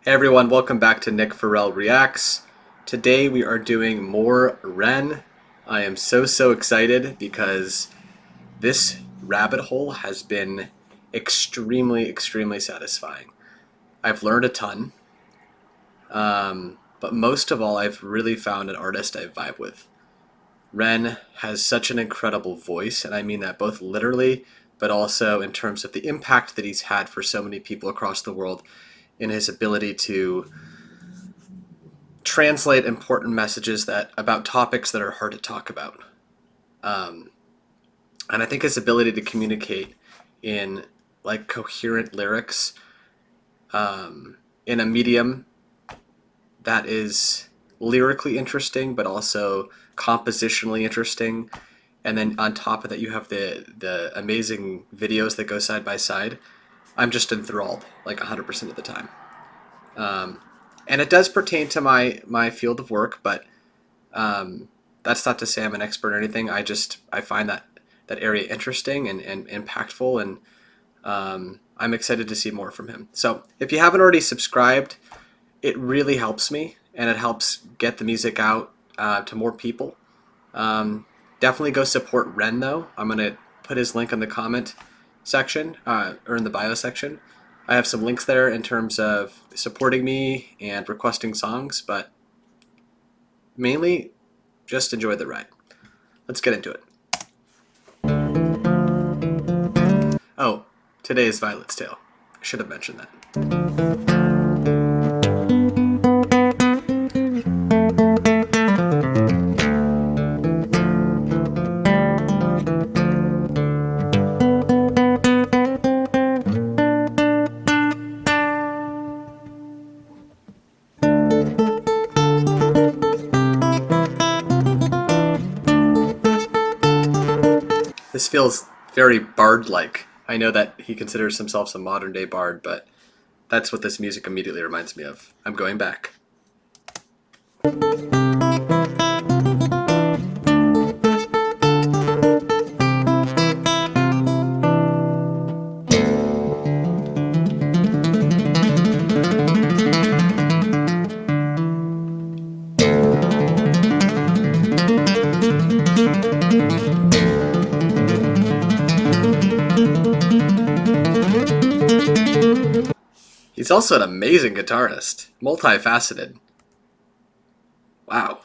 Hey everyone, welcome back to Nick Farrell Reacts. Today we are doing more Ren. I am so excited because this rabbit hole has been extremely satisfying. I've learned a ton, but most of all I've really found an artist I vibe with. Ren has such an incredible voice, and I mean that both literally, but also in terms of the impact that he's had for so many people across the world in his ability to translate important messages about topics that are hard to talk about. And I think his ability to communicate in like coherent lyrics in a medium that is lyrically interesting but also compositionally interesting, and then on top of that you have the amazing videos that go side by side. I'm just enthralled like 100% of the time. And it does pertain to my field of work, but that's not to say I'm an expert or anything. I find that area interesting and impactful, and I'm excited to see more from him. So if you haven't already subscribed, it really helps me, and it helps get the music out to more people. Definitely go support Ren though. I'm gonna put his link in the comment section or in the bio section. I have some links there in terms of supporting me and requesting songs, but mainly just enjoy the ride. Let's get into it. Oh, today is Violet's Tale. I should have mentioned that. This feels very bard-like. I know that he considers himself a modern-day bard, but that's what this music immediately reminds me of. I'm going back. He's also an amazing guitarist, multifaceted. Wow.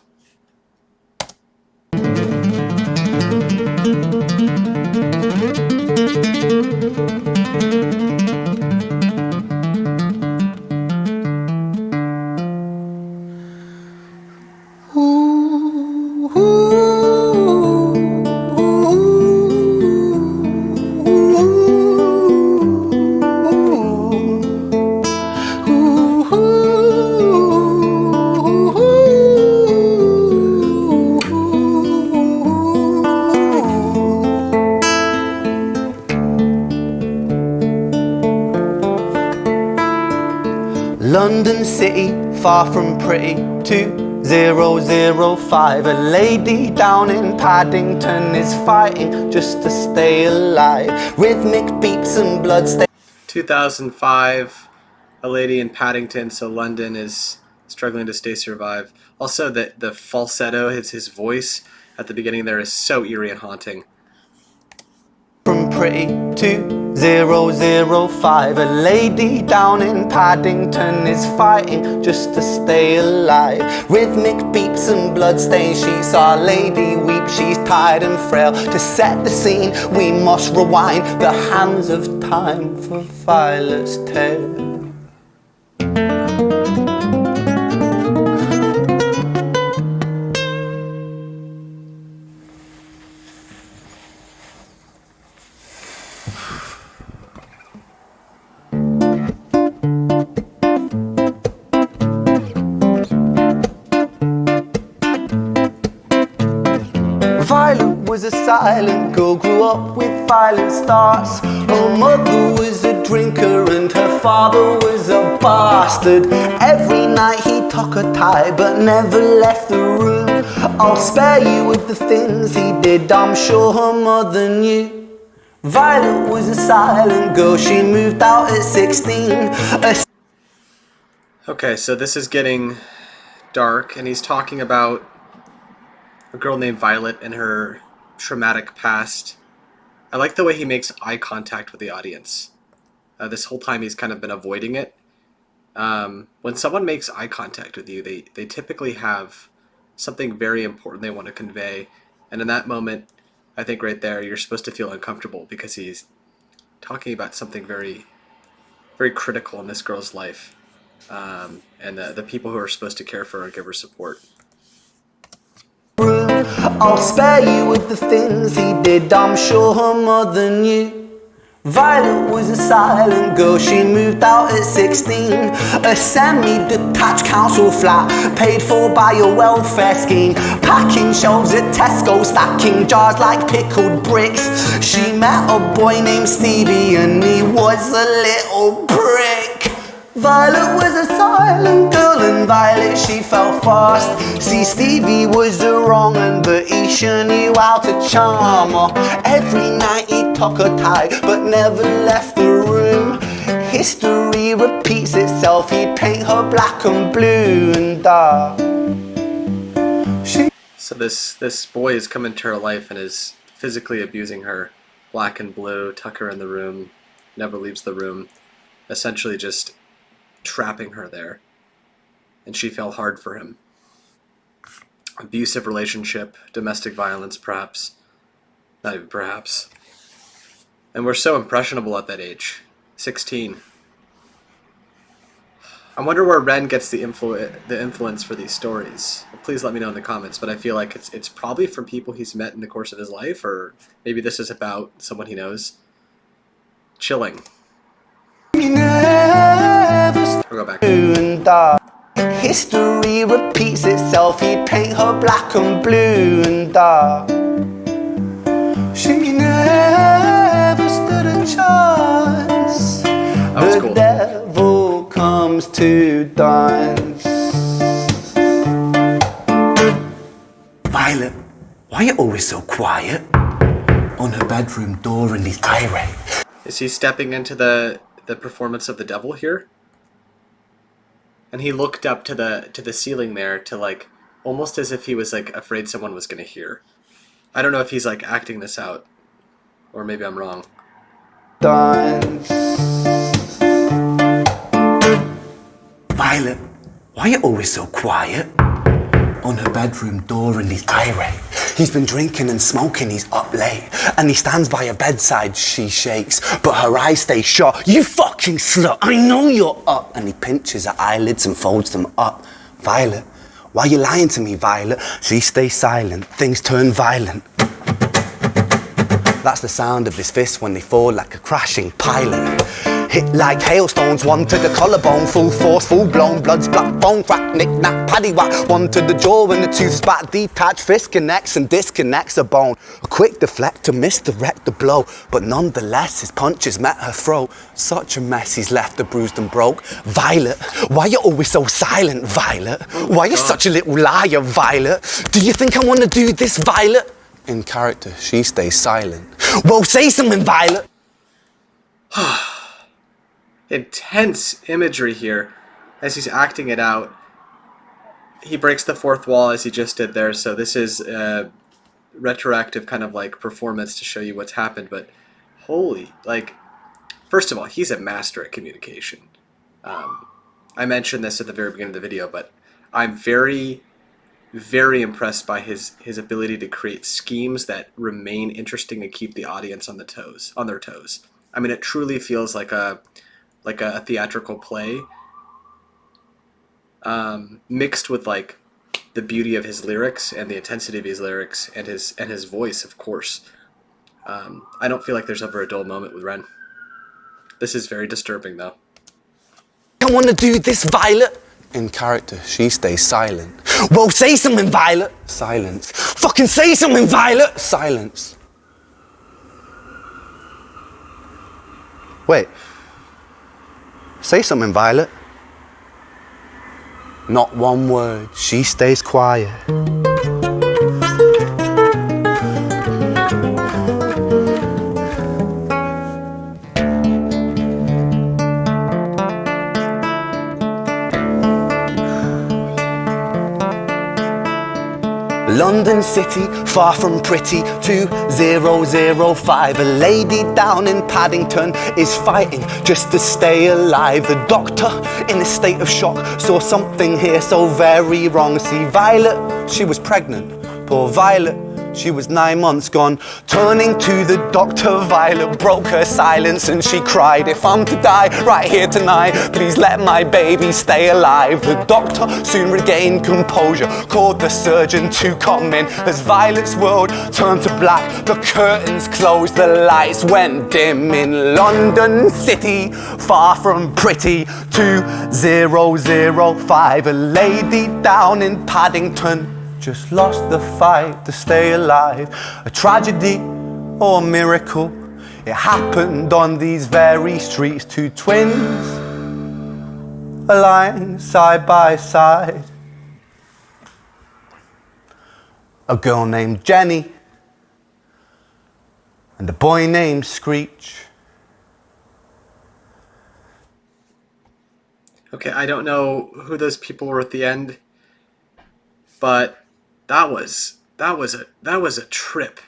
London City, far from pretty, 2005. A lady down in Paddington is fighting just to stay alive. Rhythmic beats and bloodstains. 2005, a lady in Paddington, so London is struggling to survive. Also, the falsetto, his voice at the beginning there is so eerie and haunting. From pretty, 2005. A lady down in Paddington is fighting just to stay alive. Rhythmic beats and bloodstained sheets. Our lady weeps, she's tired and frail. To set the scene, we must rewind the hands of time for Violet's Tale. Violet was a silent girl, grew up with violent starts. Her mother was a drinker and her father was a bastard. Every night he took a tie but never left the room. I'll spare you with the things he did, I'm sure her mother knew. Violet was a silent girl, she moved out at 16. Okay, so this is getting dark, and he's talking about a girl named Violet and her traumatic past. I like the way he makes eye contact with the audience. This whole time he's kind of been avoiding it. When someone makes eye contact with you, they typically have something very important they want to convey. And in that moment, I think right there, you're supposed to feel uncomfortable because he's talking about something very, very critical in this girl's life. And the people who are supposed to care for her and give her support. I'll spare you with the things he did, I'm sure her mother knew. Violet was a silent girl, she moved out at 16. A semi-detached council flat, paid for by a welfare scheme. Packing shelves at Tesco, stacking jars like pickled bricks. She met a boy named Stevie and he was a little prick. Violet was a silent girl and Violet she fell fast. See, Stevie was a wrong un, but he sure knew how to charm her. Every night he took her tight but never left the room. History repeats itself, he'd paint her black and blue and dark. So this boy has come into her life and is physically abusing her. Black and blue, tuck her in the room, never leaves the room. Essentially just trapping her there, and she fell hard for him. Abusive relationship, domestic violence, perhaps. Not even perhaps. And we're so impressionable at that age. 16. I wonder where Ren gets the influence for these stories. Please let me know in the comments, but I feel like it's probably from people he's met in the course of his life, or maybe this is about someone he knows. Chilling. I'll go back. History repeats itself, he'd paint her black and blue and dark. She never stood a chance. That was cool. The devil comes to dance. Violet, why are you always so quiet? On her bedroom door and he's irate. Is he stepping into the performance of the devil here? And he looked up to the ceiling there to like almost as if he was like afraid someone was gonna hear. I don't know if he's like acting this out, or maybe I'm wrong. Dance. Violet, why are you always so quiet? On her bedroom door and he's irate. He's been drinking and smoking, he's up late. And he stands by her bedside, she shakes, but her eyes stay shut. You fucking slut, I know you're up. And he pinches her eyelids and folds them up. Violet, why are you lying to me, Violet? She stays silent, things turn violent. That's the sound of his fists when they fall like a crashing pilot. Hit like hailstones, one to the collarbone, full force, full blown, blood's black bone, crack, knick, knack, paddywhack, one to the jaw when the tooth spat, detached fist connects and disconnects a bone. A quick deflect to misdirect the blow, but nonetheless his punches met her throat. Such a mess he's left her bruised and broke. Violet, why you always so silent, Violet? Why you such a little liar, Violet? Do you think I want to do this, Violet? In character, she stays silent. Well, say something, Violet. Intense imagery here as he's acting it out. He breaks the fourth wall as he just did there, so this is a retroactive kind of like performance to show you what's happened, but holy, like, first of all, he's a master at communication. I mentioned this at the very beginning of the video, but I'm very, very impressed by his ability to create schemes that remain interesting and keep the audience on their toes. I mean, it truly feels like a theatrical play, mixed with like the beauty of his lyrics and the intensity of his lyrics and his voice, of course. I don't feel like there's ever a dull moment with Ren. This is very disturbing, though. I want to do this, Violet. In character, she stays silent. Well, say something, Violet. Silence. Fucking say something, Violet. Silence. Wait. Say something, Violet. Not one word. She stays quiet. London City, far from pretty, 2005. A lady down in Paddington is fighting just to stay alive. The doctor, in a state of shock, saw something here so very wrong. See, Violet, she was pregnant. Poor Violet, she was 9 months gone. Turning to the doctor, Violet broke her silence and she cried, "If I'm to die right here tonight, please let my baby stay alive." The doctor soon regained composure, called the surgeon to come in. As Violet's world turned to black, the curtains closed, the lights went dim. In London City, far from pretty, 2005. A lady down in Paddington just lost the fight to stay alive. A tragedy or a miracle, it happened on these very streets. Two twins are lying side by side. A girl named Jenny and a boy named Screech. Okay, I don't know who those people were at the end, but that was a trip.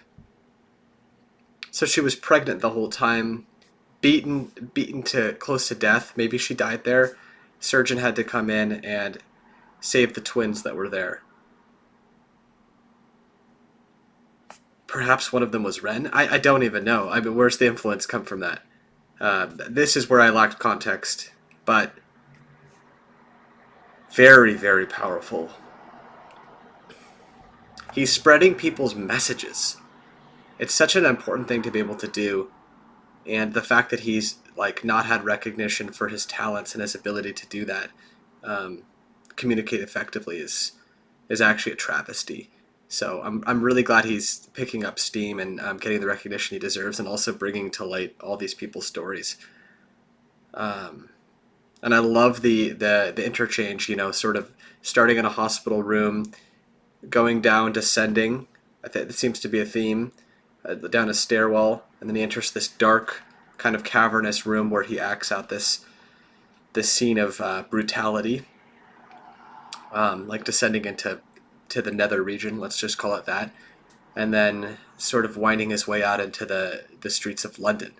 So she was pregnant the whole time, beaten to close to death. Maybe she died there. Surgeon had to come in and save the twins that were there. Perhaps one of them was Ren. I don't even know. I mean, where's the influence come from that? This is where I lacked context, but very, very powerful. He's spreading people's messages. It's such an important thing to be able to do, and the fact that he's like not had recognition for his talents and his ability to do that, communicate effectively, is actually a travesty. So I'm really glad he's picking up steam and getting the recognition he deserves, and also bringing to light all these people's stories. And I love the interchange. You know, sort of starting in a hospital room, going down, descending. I think that seems to be a theme. Down a stairwell, and then he enters this dark, kind of cavernous room where he acts out this scene of brutality, like descending into the nether region. Let's just call it that, and then sort of winding his way out into the streets of London,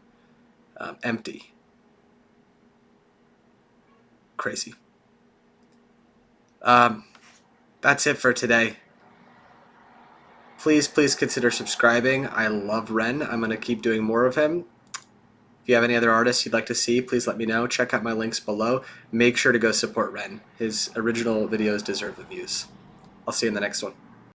empty. Crazy. That's it for today. Please consider subscribing. I love Ren. I'm going to keep doing more of him. If you have any other artists you'd like to see, please let me know. Check out my links below. Make sure to go support Ren. His original videos deserve the views. I'll see you in the next one.